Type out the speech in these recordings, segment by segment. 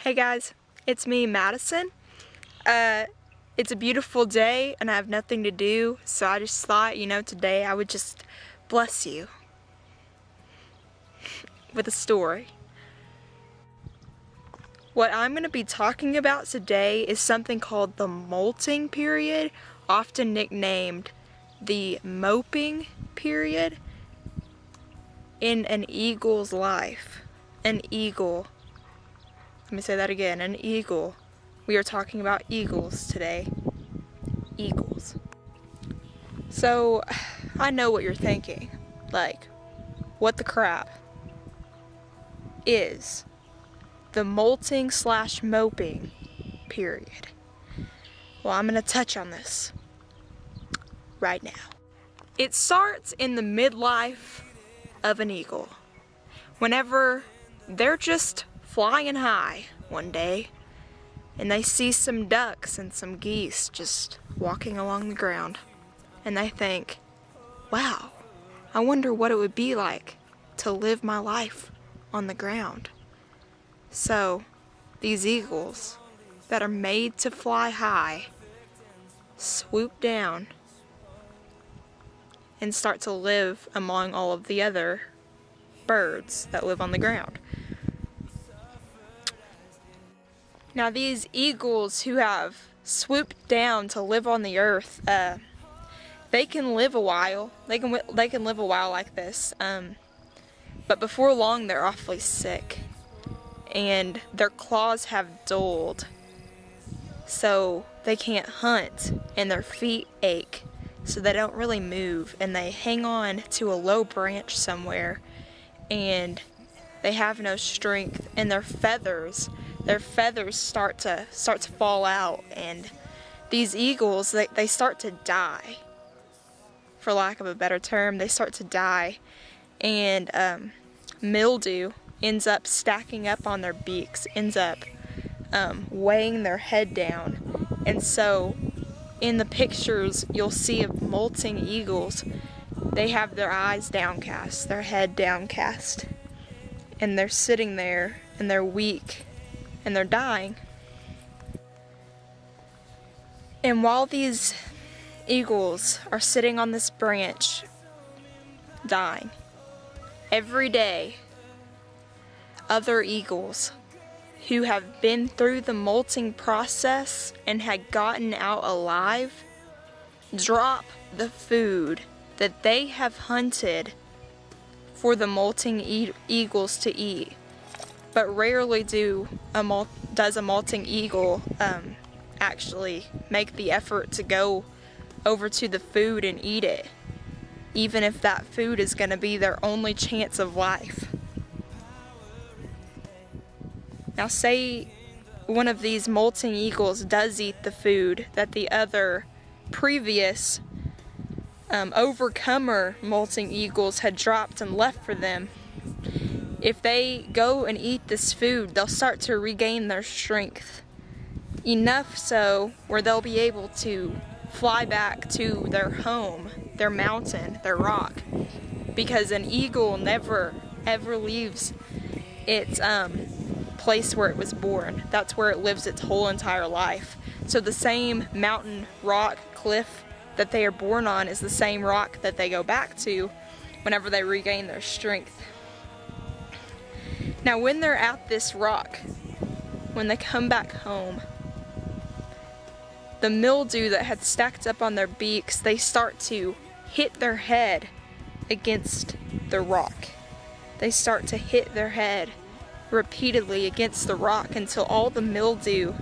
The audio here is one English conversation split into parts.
Hey guys, it's me, Madison. It's a beautiful day and I have nothing to do, so I just thought, today I would just bless you with a story. What I'm going to be talking about today is something called the molting period, often nicknamed the moping period in an eagle's life. An eagle. Let me say that again, an eagle. We are talking about eagles today. Eagles. So, I know what you're thinking. Like, what the crap is the molting/moping period? Well, I'm gonna touch on this right now. It starts in the midlife of an eagle. Whenever they're just flying high one day and they see some ducks and some geese just walking along the ground, and they think, wow, I wonder what it would be like to live my life on the ground. So these eagles that are made to fly high swoop down and start to live among all of the other birds that live on the ground. Now these eagles who have swooped down to live on the earth, they can live a while. They can live a while like this, but before long they're awfully sick, and their claws have dulled, so they can't hunt, and their feet ache, so they don't really move, and they hang on to a low branch somewhere, and they have no strength, and their feathers start to fall out, and these eagles, they start to die, for lack of a better term. They start to die, and mildew ends up stacking up on their beaks, ends up weighing their head down, and so in the pictures you'll see of molting eagles, they have their eyes downcast, their head downcast, and they're sitting there and they're weak and they're dying. And while these eagles are sitting on this branch dying, every day other eagles who have been through the molting process and had gotten out alive drop the food that they have hunted for the molting eagles to eat. But rarely does a molting eagle actually make the effort to go over to the food and eat it, even if that food is going to be their only chance of life. Now say one of these molting eagles does eat the food that the other previous overcomer molting eagles had dropped and left for them. If they go and eat this food, they'll start to regain their strength. Enough so where they'll be able to fly back to their home, their mountain, their rock. Because an eagle never ever leaves its place where it was born. That's where it lives its whole entire life. So the same mountain, rock, cliff that they are born on is the same rock that they go back to whenever they regain their strength. Now when they're at this rock, when they come back home, the mildew that had stacked up on their beaks, they start to hit their head against the rock. They start to hit their head repeatedly against the rock until all the mildew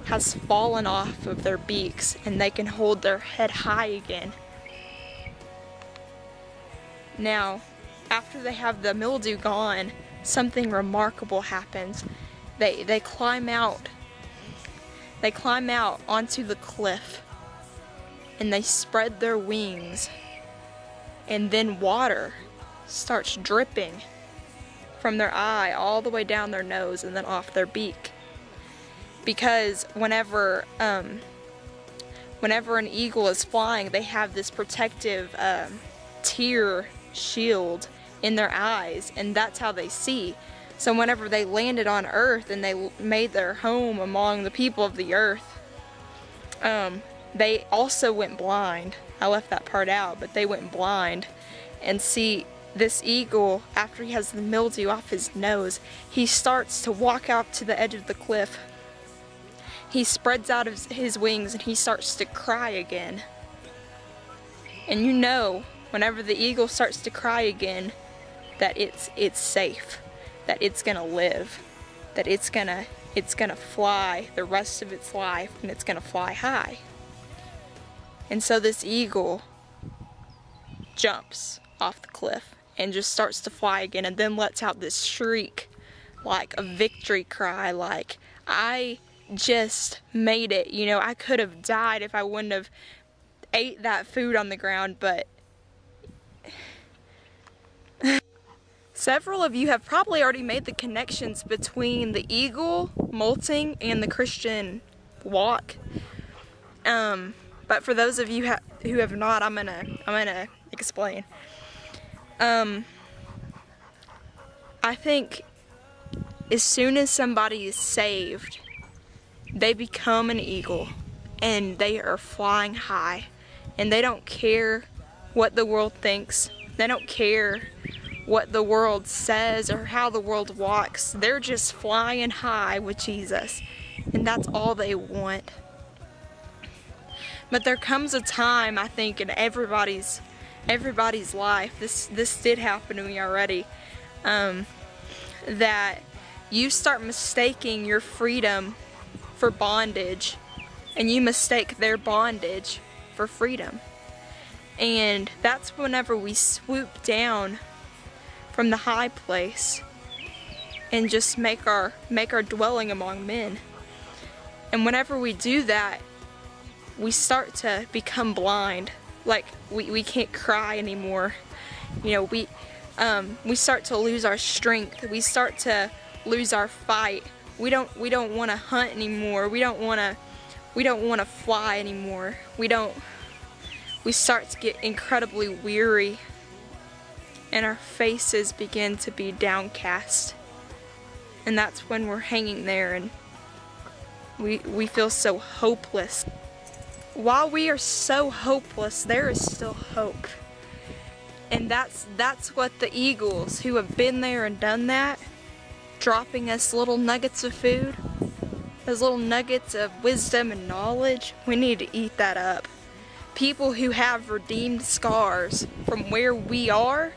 has fallen off of their beaks and they can hold their head high again. Now, after they have the mildew gone, something remarkable happens. They climb out. They climb out onto the cliff and they spread their wings, and then water starts dripping from their eye all the way down their nose and then off their beak. Because whenever an eagle is flying, they have this protective tear shield in their eyes, and that's how they see. So whenever they landed on earth and they made their home among the people of the earth, they also went blind. I left that part out, but they went blind. And see, this eagle, after he has the mildew off his nose, he starts to walk out to the edge of the cliff. He spreads out his wings and he starts to cry again. And you know, whenever the eagle starts to cry again, that it's safe, that it's gonna live, that it's gonna fly the rest of its life, and it's gonna fly high. And so this eagle jumps off the cliff and just starts to fly again, and then lets out this shriek, like a victory cry, like, I just made it. You know, I could have died if I wouldn't have ate that food on the ground, but several of you have probably already made the connections between the eagle molting and the Christian walk. But for those of you who have not, I'm gonna explain. I think as soon as somebody is saved, they become an eagle and they are flying high, and they don't care what the world thinks. They don't care what the world says or how the world walks. They're just flying high with Jesus, and that's all they want. But there comes a time, I think, in everybody's life, this did happen to me already, that you start mistaking your freedom for bondage, and you mistake their bondage for freedom. And that's whenever we swoop down from the high place and just make our dwelling among men. And whenever we do that, we start to become blind. Like we can't cry anymore. You know, we start to lose our strength. We start to lose our fight. We don't want to hunt anymore. We don't want to fly anymore. We start to get incredibly weary, and our faces begin to be downcast. And that's when we're hanging there and we feel so hopeless. While we are so hopeless, there is still hope. And that's what the eagles who have been there and done that, dropping us little nuggets of food, those little nuggets of wisdom and knowledge, we need to eat that up. People who have redeemed scars from where we are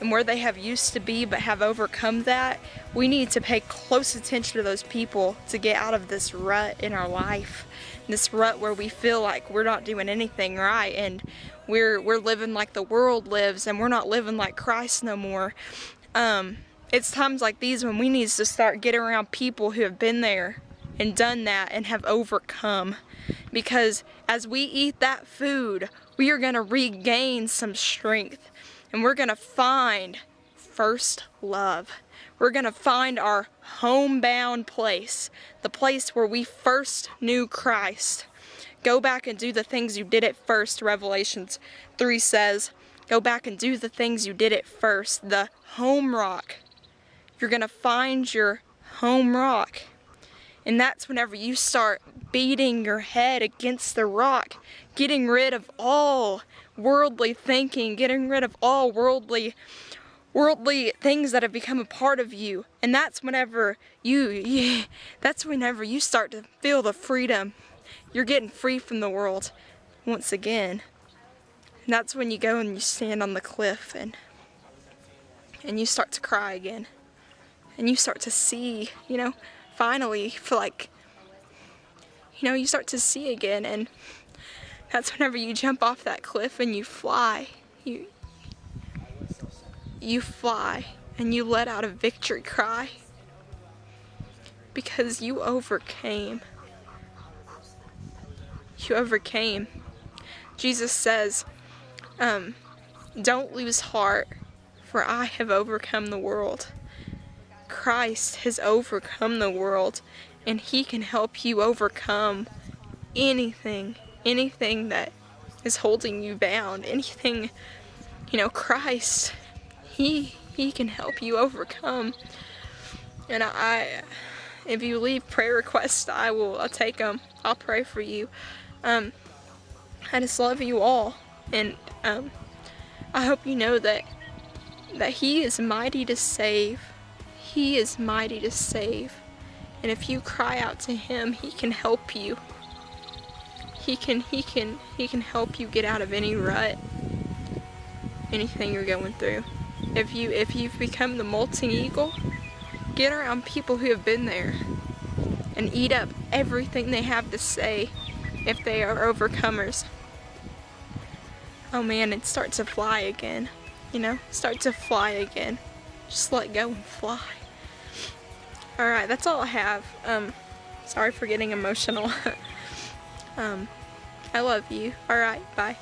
and where they have used to be but have overcome that, we need to pay close attention to those people to get out of this rut in our life. This rut where we feel like we're not doing anything right, and we're living like the world lives, and we're not living like Christ no more. It's times like these when we need to start getting around people who have been there and done that and have overcome. Because as we eat that food, we are going to regain some strength, and we're going to find first love. We're going to find our homebound place, the place where we first knew Christ. Go back and do the things you did at first, Revelations 3 says. Go back and do the things you did at first, the home rock. You're going to find your home rock. And that's whenever you start beating your head against the rock, getting rid of all worldly thinking, getting rid of all worldly things that have become a part of you. And that's whenever you start to feel the freedom. You're getting free from the world once again. And that's when you go and you stand on the cliff and you start to cry again. And you start to see, finally feel like, you start to see again. And that's whenever you jump off that cliff and you fly. You fly and you let out a victory cry because you overcame. You overcame. Jesus says, don't lose heart, for I have overcome the world. Christ has overcome the world, and He can help you overcome anything that is holding you bound, anything, Christ, He can help you overcome. And if you leave prayer requests, I'll take them. I'll pray for you. I just love you all, and I hope you know that He is mighty to save. He is mighty to save, and if you cry out to Him, He can help you. He can help you get out of any rut, anything you're going through. If you've become the molting eagle, get around people who have been there and eat up everything they have to say if they are overcomers. Oh man, it starts to fly again. You know, start to fly again. Just let go and fly. Alright, that's all I have. Sorry for getting emotional. I love you. Alright, bye.